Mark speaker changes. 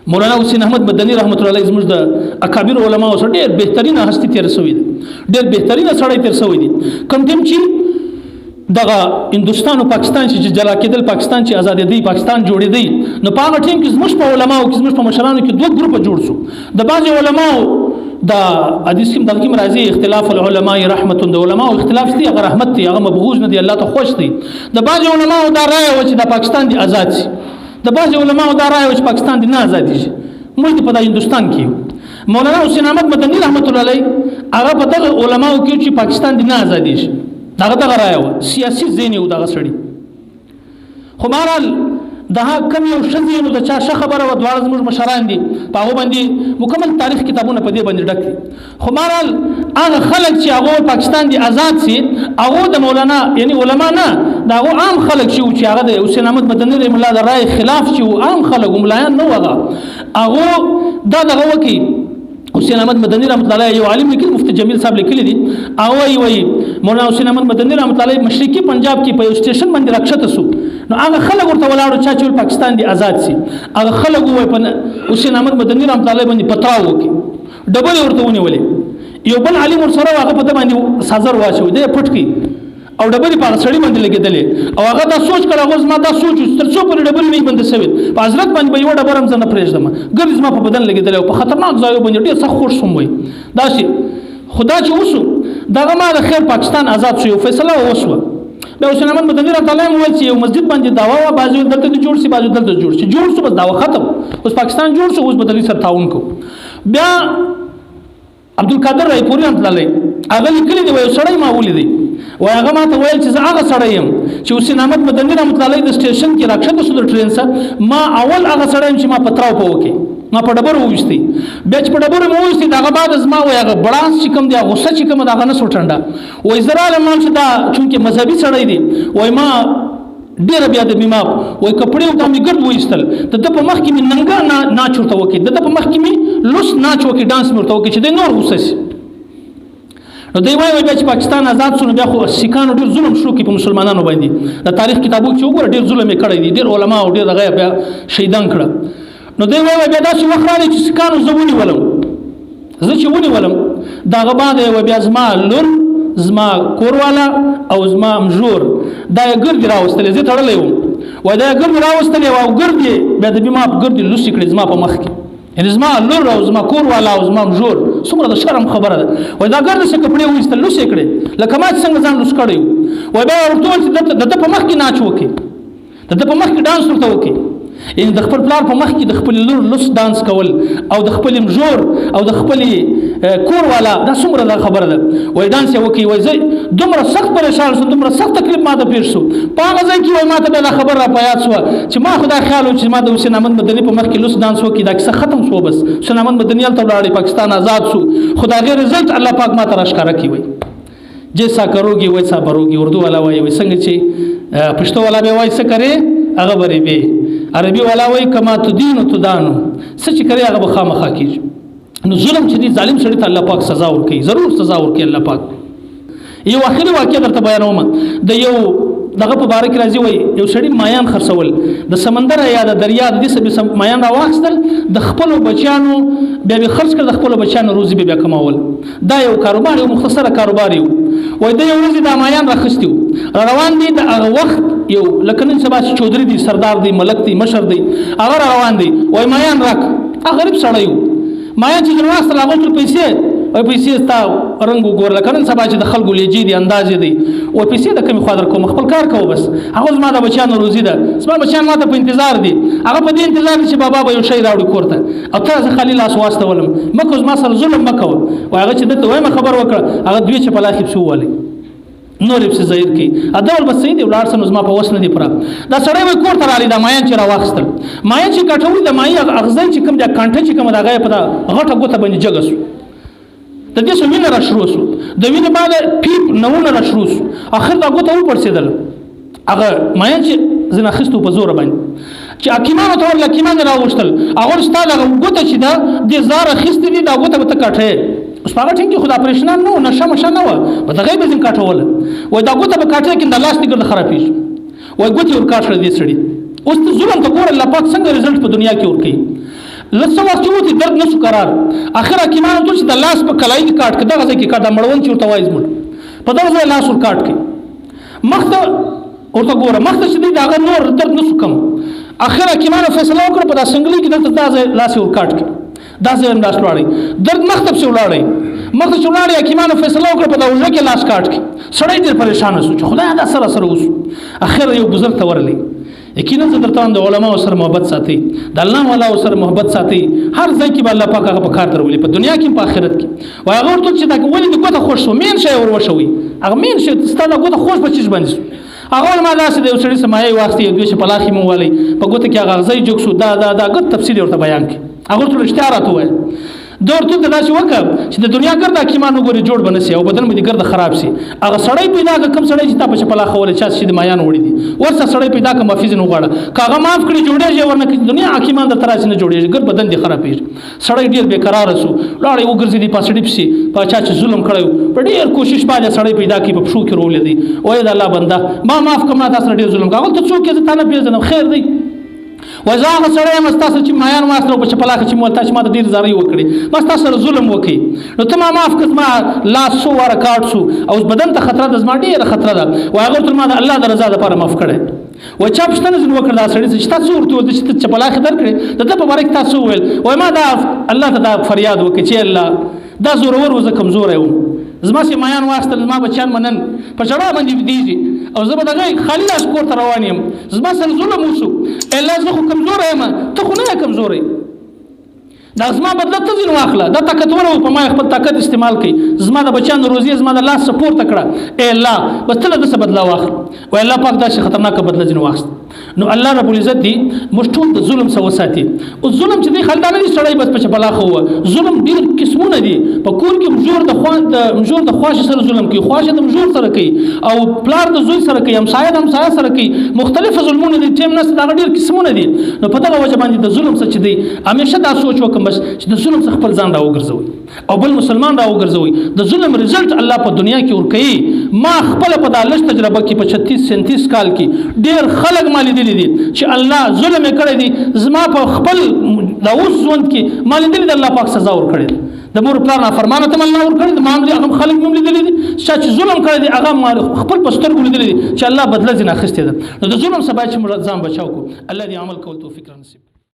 Speaker 1: مولانا حسین احمد مدني رحمت الله علیه زموږ د اکابر علماو سره ډېر بهترینه هستی تیر شوی دی، ډېر بهترینه سړی تیر شوی دی. کوم ټیم چې دغه هندوستان او پاکستان چې جلا کېدل، پاکستان چې آزادېدی، پاکستان جوړېدی، نو په هغه ټیم کې زموږ په علماو کې، زموږ په مشرانو کې دوه ګروپه جوړ شو. د بعضې علماو د حدیث کې دغه راځي اختلاف العلماء رحمت، د علماو اختلاف دی هغه رحمت دی، هغه مبغوض نه دی، الله ته خوش دی. د بعضې علماو دا رایه وه چې د پاکستان دی آزاد شي، د بعضې علماو دا رایه وه چې پاکستان دی نه آزادېږي. موږ دې په دا هندوستان کې یو. مولانا حسین احمد مدني رحمت الله علیه هغه په دغه علماو کې چې پاکستان دی نه آزادېږي، دغه رایه وه، سیاسي ذهن یې و دغه سړي. خو بهرحال دغه کم یو ښځې نو د چا ښه خبره وه، دواړه زموږ مشران دي، په هغو باندې مکمل تاریخ کتابونه په دې باندې ډک دي. خو بهرحال هغه خلک چې هغه پاکستان دی آزاد سي، هغه د مولانا یعنی علما نه، د هغه عام خلک چې هغه د حسین احمد مدني رحمه الله د رای خلاف چې عام خلک ملایان نه وغه هغه دغه وکي. حسین احمد مدني رحمت الله علیه یو عالم لیکلی، مفتی جمیل صاحب لیکلی دي، او وایي مولانا حسین احمد مدني رحمت الله علیه مشرقي پنجاب کې په یو سټیشن باندې راکښته سو، نو هغه خلک ورته ولاړو چې پاکستان دی آزاد سي، هغه خلک وایي په حسین احمد مدني رحمت الله علیه باندې پتراو وکي، ډبل ورته ونیولې، یو بل عالم ورسره هغه په باندې سازر واچو دی پټ کی او ډبل په سړی باندې لګیدلې، او هغه دا سوچ کړه، هغه ما دا سوچ تر څو پر ډبل نه بند سوي په حضرت باندې به یو ډبر هم څنګه پرېږدم، ګرځ ما په بدن لګیدل او په خطرناک ځای باندې ډېر سخت خوش سوم وي. دا شي خدا چې وسو دغه ما د خیر پاکستان آزاد شو، فیصله وشوه. د حسین احمد مدني رحمت الله علیه وویل چې یو مسجد باندې دعوا وه، بعضې دلته جوړ شي، بعضې دلته جوړ شي، جوړ شو بس دعوا ختم، اوس پاکستان جوړ شو، اوس به دغې سره تعاون کوو. بیا عبدالقادر رایپوري رحمت الله علیه هغه لیکلی دی، یو سړی ما ولیدی، وایي هغه ما ته ویل چې زه هغه سړی یم چې حسین احمد مدني رحمت الله علیه د سټیشن کې راکښته شو د ټرین څخه، ما اول هغه سړی یم چې ما پتراو په وکړي، ما په ډبرو وویستی، بیا چې په ډبرو مې وویستی د هغه بعد زما وایي هغه بړاس چې کوم دی، غصه چې کومه د هغه نه سو ټنډه، وایي زه رالم چې دا چونکې مذهبي سړی دی، وایي ما ډېره بیا د میماب وایي کپړې ورته مې ګرد وایستل، د ده په مخ کې مې ننګه ناچ ورته وکړي، د ده په مخ کې مې لوس ناچ وکړي، ډانس مې ورته وکړي چې دی نور غوسه شي. نو دی وایي بیا چې پاکستان آزاد شو، نو بیا خو سیکانو ډېر ظلم شروع کړي په مسلمانانو باندې، د تاریخ کتابو چې وګوره ډېر ظلم یې کړی دی، ډېر علما او ډېر هغه بیا شهیدان کړه. نو دی وایي بیا داسې وخت راغی چې سیکانو زه ونیولم، زه چې ونیولم د هغه بعد یې بیا زما لور، زما کوروالا او زما مژور دا یې ګردې راوستلې، زه تړلی وم، وایي دا یې ګردې راوستلې وه او ګرد یې بیا د بیما ګردې لوسې کړې زما په مخ کې، یعنې زما لور او زما کوروالا او زما مژور. څومره د شرم خبره ده، وایي دا ګرد څه کپړې وایستل لوسې کړې لکه ما چې څنګه ځان لوس کړی و. وایي بیا ورته وویل چې د ده په مخ کې ناچ وکړي، د ده په مخ کې ډانس ورته وکړي، یعنې د خپل پلار په مخ کې د خپل لور لوس ډانس کول او د خپل مژور او د خپل کور والا، دا څومره دا خبره ده. وایي ډانس یې وکړي، وایي زه دومره سخت پریشان شوم، دومره سخت تکلیف ما ته پېښ شو، په هغه ځای کې وایي ما ته بیا دا خبره را په یاد شوه چې ما خو دا خیال و چې ما د حسین احمد مدني په مخ کې لوس ډانس وکړي، دا کیسه ختم شوه، بس حسین احمد مدني هلته ولاړی، پاکستان آزاد شو، خو د هغې رزلټ الله پاک ما ته راښکاره کړي. وایي جیسا کروگی ویسا بروگی، اردو والا وایي وایي څنګه چې پښتو والا به وایي څه کرے هغه به ریبې، عربي والا وایي کما تدینو تدانو، څه چې کرے هغه به خامخا کېږي. نو ظلم چې دی ظالم سړي ته الله پاک سزا ورکوي، ضرور سزا ورکوي الله پاک. یو آخري واقعه درته بیانوم، د یو دغه په باره کې راځي، وایي یو سړي مایان خرڅول، د سمندر یا د دریا د دې څه مایان راواخیستل، د خپلو بچیانو بیا به خرڅ کړل، د خپلو بچیانو روزي به بیا کمول. دا یو کاروبار، یو مختصره کاروبار یو. وایي د یو ورځې دا مایان راخیستي وو، روان دي د هغه وخت یو لکه نن سبا چې چودري دی، سردار دی، ملک دی، مشر دی، هغه روان دی، وایي مایان راک، هغه غریب سړی و، مایان چې راواخیستل هغه ټول پیسې، وایي پیسې ستا رنګ وګوره، لکه نن سبا چې د خلکو لهجې دي، اندازې دی، وایي پیسې د کمې خوا در کوم، خپل کار کوه بس، هغه زما د بچیانو روزي ده، زما بچیان ما ته په انتظار دي، هغه په دې انتظار دي چې بابا به یو شی راوړي کور ته، او ته زه خالي لاس واستولم، مه کوه زما سره ظلم مه کوه. وایي هغه چې دلته وایم خبر وکړه، هغه دوی چې په لاخې پسې ووالئ نور یې پسې ظاهر کړي، ډول به صحیح دی، ولاړ سم زما په وس نه دی پوره. دا سړی وایي کور ته راغلی، دا مایان چې راواخیستل، مایان چې کټول، د مایې اغزی چې کوم دی کانټه چې کومه د هغه یې په غټه ګوته باندې جګه سو، د دې څه وینه را شروع شو، د وینې بعد پیپ نوونه را شروع شو، اخر دا ګوته وپړسېدل، هغه مایان چې ځینې اخیستو په زوره باندې چې حکیمانو ته ورله حکیمان یې راوغوښتل، هغه ستا دغه ګوته چې ده دې زار اخیستې دي، دا ګوته به ته کاټې، اوس په هغه ټیم کې خو دا پرېشنان نه و، نشه مشه نه وه، په دغه یې به ځین کاټوله، وایي دا ګوته به کاټې کړي، دا لاس دې ګرده خرابېږي، وایي ګوتې ور کاټ کړه دې سړي. اوس ته ظلم ته ګوره الله پاک څنګه رزلټ په دنیا کې ورکوي. لسه وخت وتی درد نشو قرار اخر حکیمانو ته چې د لاس په کلای کې کاټ کړه دغه ځکه کاټه مړون چې ورته وایي زموږ په دغه ځای لاس ور کاټ کړي مخته ورته ګوره مخته چې دی دغه نور درد نشو کم اخر حکیمانو فیصله وکړه په داسې انګلی کې دلته دا ځای لاس ور کاټ کړي دا ځای هم لاس ولاړی درد مخته پسې ولاړی مخته چې ولاړی حکیمانو فیصله وکړه په دا اوږه کې لاس کاټ کړي سړی ډېر پریشانه شو چې خدای دا سره سره اوسو اخر یو بزرګ ته ورلی یقینا زه درته د علماو سره محبت ساتئ د الله والاو سره محبت ساتئ هر ځای کې به الله پاک هغه په کار درولي په دنیا کې په آخرت کې وایي هغه ورته چې دا ولې د ګوته خوښ شو مین شی ور وشوي هغه مین شی ستا د ګوته خوښ په چیز باندې شو هغه ما داسې د یو سړي سمایې واخیستې یو دوی چې په لاخې مو والی په ګوته کې هغه غزی جوګ شو دا ګت تفصیل ورته بیان کړي هغه ورته رښتیا راته وویل دا ورته داسې وکړه چې د دنیا ګرد حکیمان وګوري جوړ به نه سي او بدن به دې ګرد خراب سي هغه سړی پیدا که کوم سړی چې تا په پلاخه ولی چا چې د مایان وړي دي ورسه سړی پیدا که مفیز نه غواړه که هغه معاف کړي جوړېږي ورنه که دنیا حکیمان د تراس نه جوړېږي ګرد بدن دې خرابېږي سړی ډېر بېقراره سو لاړې وګرځېدي په سړي پسې په چا چې ظلم کړی په ډېر کوشش باندې سړی پیدا کړي په پښو کې رولې دی وایي د الله بنده ما معاف کړه ما تا سره ډېر ظلم کړه هغه ته څوک یې زه تا نه پېژنم خیر دی وزه هغه سړی یم ستا سره چې مایان واخلو په چپلاخه چې مول تا چې ما ته ډېر زارۍ وکړې ما ستا سره ظلم وکړي نو ته ما معاف کړه زما لاس څو واره کاټ شو او بدن ته خطره ده زما ډېره خطره ده وایي هغه ورته ما د الله د رضا دپاره معاف کړی وایي چا پوښتنه ځینې وکړه دا سړي چې تا څه ورته وویل چې ته چپلاخې درکړې د ده په باره کې تا څه وویل وایي ما دا الله ته دا فریاد وکړي چې الله دا زورور و زه کمزوری وم زما چې مایان واخیستل زما بچیان منن په ژړا باندې بدېږي او زه به دغه خالي لاس کور ته روان یم زما سره ظلم وشو الله زه خو کمزوری یم ته خو نه یې کمزوری دا زما بدله ته ځینې واخله دا طاقتور و په ما خپل طاقت استعمال کوي زما د بچیانو روزي زما د لاس څخه پورته کړه ای الله بس ته له ده څه بدله واخله وایي الله پاک داسې خطرناکه بدله ځینې واخیست نو الله رب العزت دی موږ ټول د ظلم څخه وساتي او ظلم چې دی خلدا نه دي سړی بس په چپلاخه وه ظلم ډېر قسمونه دي په کور کې مژور د خواشي سره ظلم کوي خواشه د مژور سره کوي او پلار د زوی سره کوي همسایه د همسایه سره کوي مختلف ظلمونه دي ټیم نسته دغه ډېر قسمونه دي نو په دغه وجه باندې د ظلم څه چې دی همیشه دا سوچ وکړم بس چې د ظلم څخه خپل ځان راوګرځوئ او بل مسلمان راوګرځوئ د ظلم رزلټ الله په دنیا کې ورکوي ما خپله په دا لږ تجربه کې په 36-37 کال کې ډېر خلک ما لیدلي دي چې الله ظلم یې کړی دی زما په خپل د اوس ژوند کې ما لیدلي د الله پاک سزا ورکړې ده د مور پلار نافرمانه ته الله ورکړی د ما هغه خلک مې لیدلي دي چې ظلم کړی دی هغه ما خپل په سترګو لیدلي دي چې الله بدله ځینې اخیستې ده نو د ظلم څخه باید چې موږ ځان بچاو کړو الله دې عمل کول توفیق رانصیب